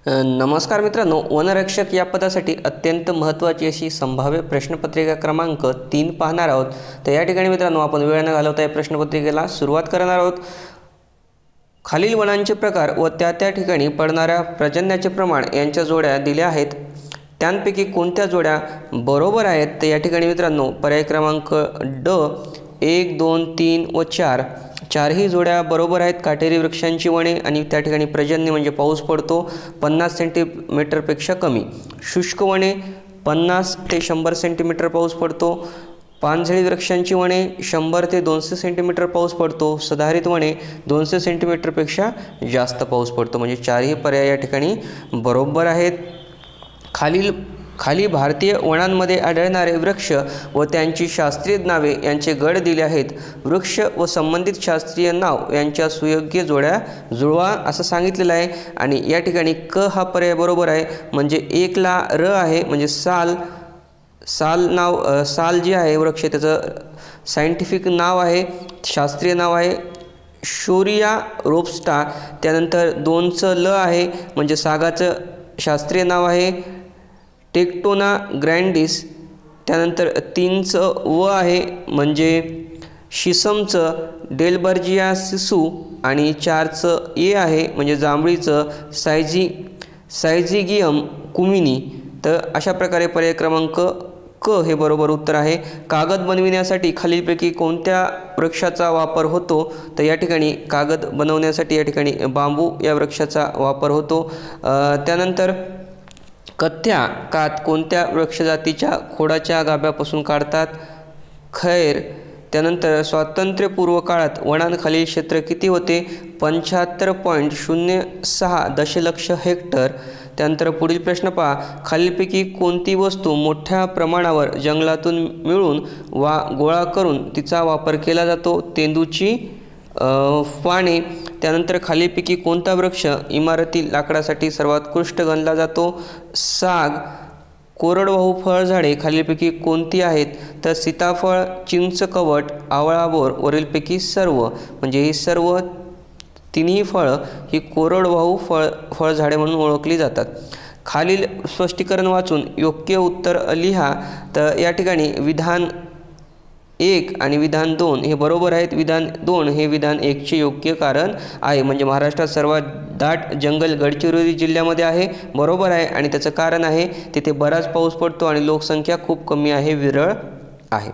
नमस्कार मित्रांनो, वनरक्षक या पदासाठी अत्यंत महत्त्वाची अशी संभाव्य प्रश्नपत्रिका क्रमांक 3 पाहणार आहोत। तर या ठिकाणी मित्रांनो आपण वेळ न घालवता या प्रश्नपत्रिकेला सुरुवात करणार आहोत। खालील वनांचे प्रकार व त्या ठिकाणी पडणाऱ्या पर्जन्याचे प्रमाण यांच्या जोड्या दिल्या आहेत। त्यांपैकी कोणत्या जोड्या बरोबर आहेत? तर या ठिकाणी मित्रांनो पर्याय क्रमांक ड 1, 2, 3 व 4 चारही जोड्या बरोबर आहेत। काटेरी वृक्षांची वने आणि त्या ठिकाणी पर्जन्य म्हणजे पाऊस पडतो 50 सेंटीमीटरपेक्षा कमी। शुष्क वने 50 ते 100 सेंटीमीटर पाऊस पडतो। पानझडी वृक्षांची वने 100 ते 200 सेंटीमीटर पाऊस पडतो। सदाहरित वने 200 सेंटीमीटरपेक्षा जास्त पाऊस पडतो। म्हणजे चारही पर्याय या ठिकाणी बरोबर आहेत। खाली भारतीय वनांमध्ये आढळणारे वृक्ष व त्यांची शास्त्रीय नावे यांचे गट दिले आहेत। वृक्ष व संबंधित शास्त्रीय नाव यांच्या सुयोग्य जोड्या जुळवा असं सांगितलेलं आहे। आणि या ठिकाणी क हा पर्याय बरोबर आहे। म्हणजे 1 ला र आहे, म्हणजे साल जे आहे वृक्ष त्याचं सायंटिफिक नाव आहे, शास्त्रीय नाव आहे शोरिया रोबस्टा। त्यानंतर 2चं ल आहे, म्हणजे सागाचं शास्त्रीय नाव आहे टेक्टोना ग्रँडिस। त्यानंतर 3चं व आहे, म्हणजे शिसमचं डेलबर्जिया सिसू। आणि 4चं ए आहे, म्हणजे जांभळीचं सायझिगियम कुमिनी। तर अशा प्रकारे पर्याय क्रमांक क हे बरोबर उत्तर आहे। कागद बनविण्यासाठी खालीलपैकी कोणत्या वृक्षाचा वापर होतो? तर या ठिकाणी कागद बनवण्यासाठी या ठिकाणी बांबू या वृक्षाचा वापर होतो। त्यानंतर कथ्या कात कोणत्या वृक्षजातीच्या खोडाच्या गाभ्यापासून काढतात? खैर। त्यानंतर स्वातंत्र्यपूर्व काळात वनांखालील क्षेत्र किती होते? 75.06 दशलक्ष हेक्टर। त्यानंतर पुढील प्रश्न पहा, खालीलपैकी कोणती वस्तू मोठ्या प्रमाणावर जंगलातून मिळून वा गोळा करून तिचा वापर केला जातो? तेंदूची पाने। त्यानंतर खालीलपैकी कोणता वृक्ष इमारती लाकडासाठी सर्वोत्कृष्ट गणला जातो? साग। कोरडवाहू फळझाडे खालीलपैकी कोणती आहेत? तर सीताफळ, चिंचकवट, आवळा, बोर। वरीलपैकी सर्व, म्हणजे ही सर्व तिन्ही फळं ही कोरडवाहू फळझाडे म्हणून ओळखली जातात। खालील स्पष्टीकरण वाचून योग्य उत्तर लिहा। तर या ठिकाणी विधान 1 आणि विधान 2 हे बरोबर आहेत। विधान 2 हे विधान 1चे योग्य कारण आहे, म्हणजे महाराष्ट्रात सर्वात दाट जंगल गडचिरोली जिल्ह्यामध्ये आहे, बरोबर आहे। आणि त्याचं कारण आहे तिथे बराच पाऊस पडतो आणि लोकसंख्या खूप कमी आहे, विरळ आहे।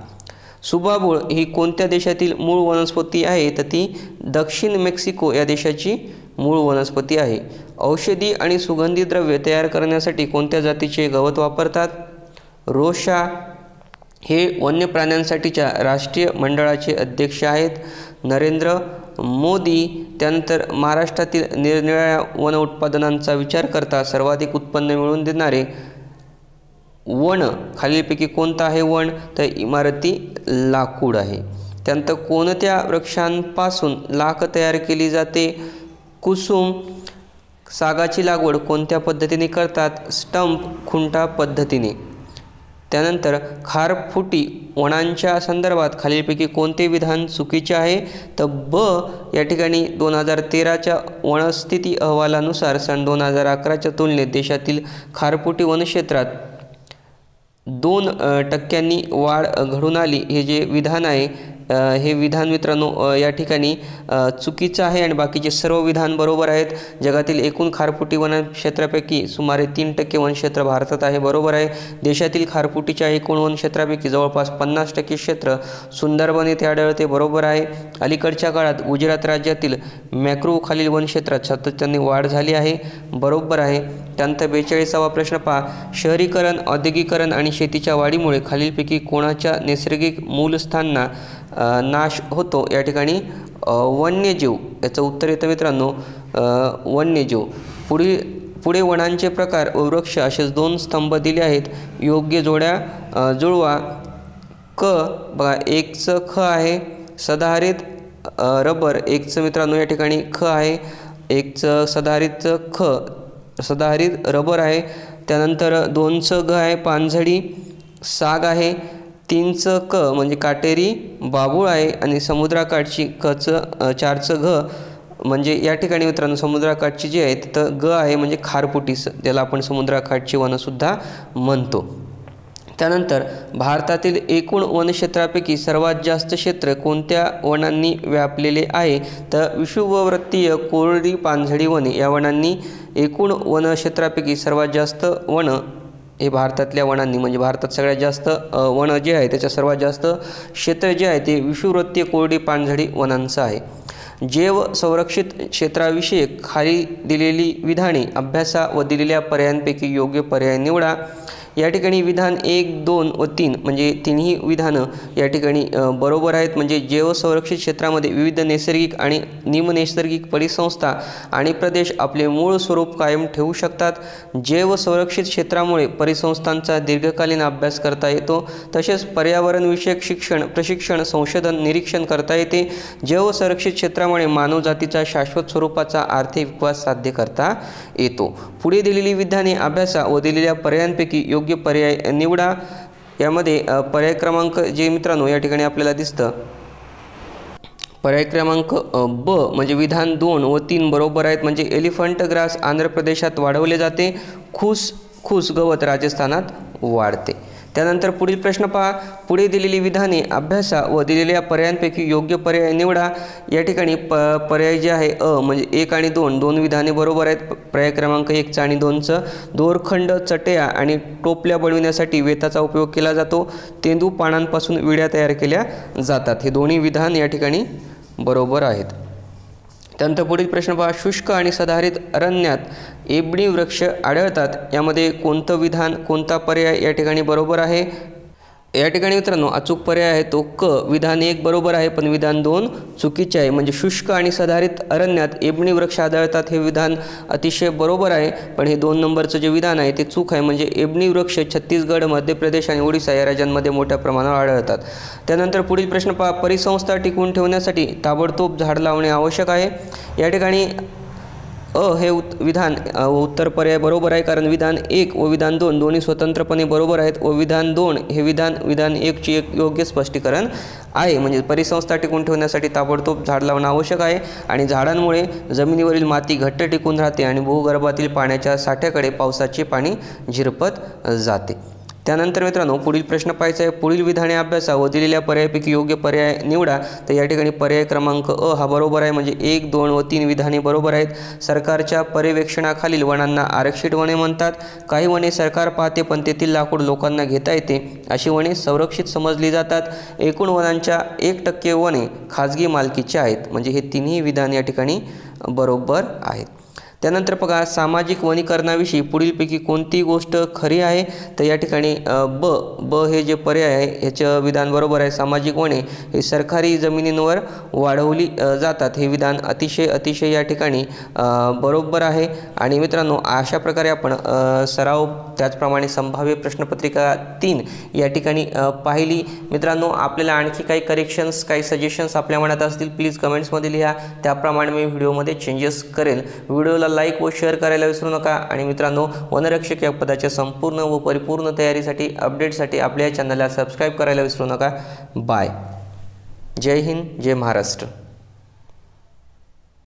सुबाबूळ ही कोणत्या देशातील मूळ वनस्पती आहे? तर ती दक्षिण मेक्सिको या देशाची मूळ वनस्पती आहे। औषधी आणि सुगंधी द्रव्ये तयार करण्यासाठी कोणत्या जातीचे गवत वापरतात? रोशा। हे वन्य प्राण्यांसाठीच्या राष्ट्रीय मंडळाचे अध्यक्ष आहेत नरेंद्र मोदी। त्यानंतर महाराष्ट्रातील निरनिराळ्या वन उत्पादनांचा विचार करता सर्वाधिक उत्पन्न मिळवून देणारे वन खालीलपैकी कोणतं आहे वन? तर इमारती लाकूड आहे। त्यानंतर कोणत्या वृक्षांपासून लाख तयार केली जाते? कुसुम। सागाची लागवड कोणत्या पद्धतीने करतात? स्टंप खुंटा पद्धतीने। त्यानंतर खारफुटी वनांच्या संदर्भात खालीलपैकी कोणते विधान चुकीचे आहे? तर ब या ठिकाणी 2013च्या वनस्थिती अहवालानुसार सन 2011च्या तुलनेत देशातील खारफुटी वनक्षेत्रात 2% वाढ घडून आली। हे जे विधान आहे हे विधान मित्रांनो या ठिकाणी चुकीचं आहे आणि बाकीचे सर्व विधान बरोबर आहेत। जगातील एकूण खारफुटी वनक्षेत्रापैकी सुमारे 3% वनक्षेत्र भारतात आहे, बरोबर आहे। देशातील खारफुटीच्या एकूण वनक्षेत्रापैकी जवळपास 50% क्षेत्र सुंदरबन येथे आढळते, बरोबर आहे। अलीकडच्या काळात गुजरात राज्यातील मॅक्रो खालील वनक्षेत्रात सातत्याने वाढ झाली आहे, बरोबर आहे। त्यानंतर 42वा प्रश्न पहा, शहरीकरण, औद्योगिकरण आणि शेतीच्या वाढीमुळे खालीलपैकी कोणाच्या नैसर्गिक मूलस्थानांना नाश होतो? या ठिकाणी वन्यजीव याचं उत्तर येतं मित्रांनो वन्यजीव। पुढे वनांचे प्रकार व वृक्ष असेच 2 स्तंभ दिले आहेत, योग्य जोड्या जुळवा। क बघा 1चं ख आहे, सदाहरित रबर 1चं मित्रांनो या ठिकाणी ख आहे, 1चं सदाहरित रबर आहे। त्यानंतर 2चं ग आहे पानझडी साग आहे, 3चं क म्हणजे काटेरी बाबूळ आहे आणि समुद्राकाठची कचं 4चं घ म्हणजे या ठिकाणी मित्रांनो समुद्राकाठची जी आहेत तर ग आहे म्हणजे खारफुटी, ज्याला आपण समुद्राकाठची वनंसुद्धा म्हणतो. त्यानंतर भारतातील एकूण वनक्षेत्रापैकी सर्वात जास्त क्षेत्र कोणत्या वनांनी व्यापलेले आहे? तर विषुववृत्तीय कोरडी पानझडी वने या वनांनी एकूण वनक्षेत्रापैकी सर्वात जास्त वन हे भारतातल्या वनांनी, म्हणजे भारतात सगळ्यात जास्त वन जे आहे त्याच्या सर्वात जास्त क्षेत्र जे आहे ते विषुववृत्तीय कोरडी पानझडी वनांचं आहे. जैव संरक्षित क्षेत्राविषयी खाली दिलेली विधाने अभ्यासा व दिलेल्या पर्यायांपैकी योग्य पर्याय निवडा. या ठिकाणी विधान 1, 2 व 3 म्हणजे तिन्ही विधानं या ठिकाणी बरोबर आहेत. म्हणजे जैव संरक्षित क्षेत्रामध्ये विविध नैसर्गिक आणि निमनैसर्गिक परिसंस्था आणि प्रदेश आपले मूळ स्वरूप कायम ठेवू शकतात. जैव संरक्षित क्षेत्रामुळे परिसंस्थांचा दीर्घकालीन अभ्यास करता येतो. तसेच पर्यावरणविषयक शिक्षण, प्रशिक्षण, संशोधन, निरीक्षण करता येते. जैव संरक्षित क्षेत्रामुळे मानवजातीचा शाश्वत स्वरूपाचा आर्थिक विकास साध्य करता येतो. पुढे दिलेली विधाने अभ्यासा व दिलेल्या पर्यायांपैकी योग्य पर्याय निवडा. यामध्ये पर्याय क्रमांक जे मित्रांनो या ठिकाणी आपल्याला दिसतं, पर्याय क्रमांक ब म्हणजे विधान 2 व 3 बरोबर आहेत. म्हणजे एलिफंट ग्रास आंध्र प्रदेशात वाढवले जाते, खूस गवत राजस्थानात वाढते. त्यानंतर पुढील प्रश्न पहा. पुढे दिलेली विधाने अभ्यासा व दिलेल्या पर्यायांपैकी योग्य पर्याय निवडा. या ठिकाणी पर्याय जे आहे अ म्हणजे 1 आणि 2 दोन विधाने बरोबर आहेत. पर्याय क्रमांक 1 आणि 2चं दोरखंड, चटया आणि टोपल्या बनविण्यासाठी वेताचा उपयोग केला जातो. तेंदू पानांपासून विड्या तयार केल्या जातात. हे दोन्ही विधान या ठिकाणी बरोबर आहेत. त्यानंतर पुढील प्रश्न पहा. शुष्क आणि सदाहरित अरण्यात एबणी वृक्ष आढळतात. यामध्ये कोणतं विधान, कोणता पर्याय या ठिकाणी बरोबर आहे? या ठिकाणी मित्रांनो अचूक पर्याय आहे तो क. विधान 1 बरोबर आहे पण विधान 2 चुकीचे आहे. म्हणजे शुष्क आणि सदाहरित अरण्यात एबणी वृक्ष आढळतात हे विधान अतिशय बरोबर आहे, पण हे 2 नंबरचं जे विधान आहे ते चूक आहे. म्हणजे एबणी वृक्ष छत्तीसगड, मध्य प्रदेश आणि ओडिशा या राज्यांमध्ये मोठ्या प्रमाणावर आढळतात. त्यानंतर पुढील प्रश्न पहा. परिसंस्था टिकवून ठेवण्यासाठी ताबडतोब झाड लावणे आवश्यक आहे. या ठिकाणी अ हे विधान उत्तर पर्याय बरोबर आहे, कारण विधान 1 व विधान 2 दोन्ही स्वतंत्रपणे बरोबर आहेत व विधान 2 हे विधान 1 ची एक योग्य स्पष्टीकरण आहे. म्हणजे परिसंस्था टिकून ठेवण्यासाठी ताबडतोब झाड लावणं आवश्यक आहे आणि झाडांमुळे जमिनीवरील माती घट्ट टिकून राहते आणि भूगर्भातील पाण्याच्या साठ्याकडे पावसाचे पाणी झिरपत जाते. त्यानंतर मित्रांनो पुढील प्रश्न पाहायचा आहे. पुढील विधाने अभ्यासा व दिलेल्या पर्यायापैकी योग्य पर्याय निवडा. तर या ठिकाणी पर्याय क्रमांक अ हा बरोबर आहे. म्हणजे 1, 2 व 3 विधाने बरोबर आहेत. सरकारच्या पर्यवेक्षणाखालील वनांना आरक्षित वने म्हणतात. काही वने सरकार पाहते पण तेथील लाकूड लोकांना घेता येते, अशी वने संरक्षित समजली जातात. एकूण वनांच्या 1% वने खाजगी मालकीचे आहेत. म्हणजे हे तिन्ही विधान या ठिकाणी बरोबर आहेत. त्यानंतर बघा. सामाजिक वनीकरणाविषयी पुढीलपैकी कोणती गोष्ट खरी आहे? तर या ठिकाणी ब हे जे पर्याय आहे ह्याचं विधान बरोबर आहे. सामाजिक वने हे सरकारी जमिनींवर वाढवली जातात हे विधान अतिशय या ठिकाणी बरोबर आहे. आणि मित्रांनो अशा प्रकारे आपण सराव त्याचप्रमाणे संभाव्य प्रश्नपत्रिका 3 या ठिकाणी पाहिली. मित्रांनो आपल्याला आणखी काही करेक्शन्स, काही सजेशन्स आपल्या मनात असतील प्लीज कमेंट्समध्ये लिहा, त्याप्रमाणे मी व्हिडिओमध्ये चेंजेस करेल. व्हिडिओला लाईक व शेअर करायला विसरू नका. आणि मित्रांनो वनरक्षक या पदाच्या संपूर्ण व परिपूर्ण तयारीसाठी, अपडेटसाठी आपल्या चॅनलला सबस्क्राईब करायला विसरू नका. बाय. जय हिंद, जय महाराष्ट्र.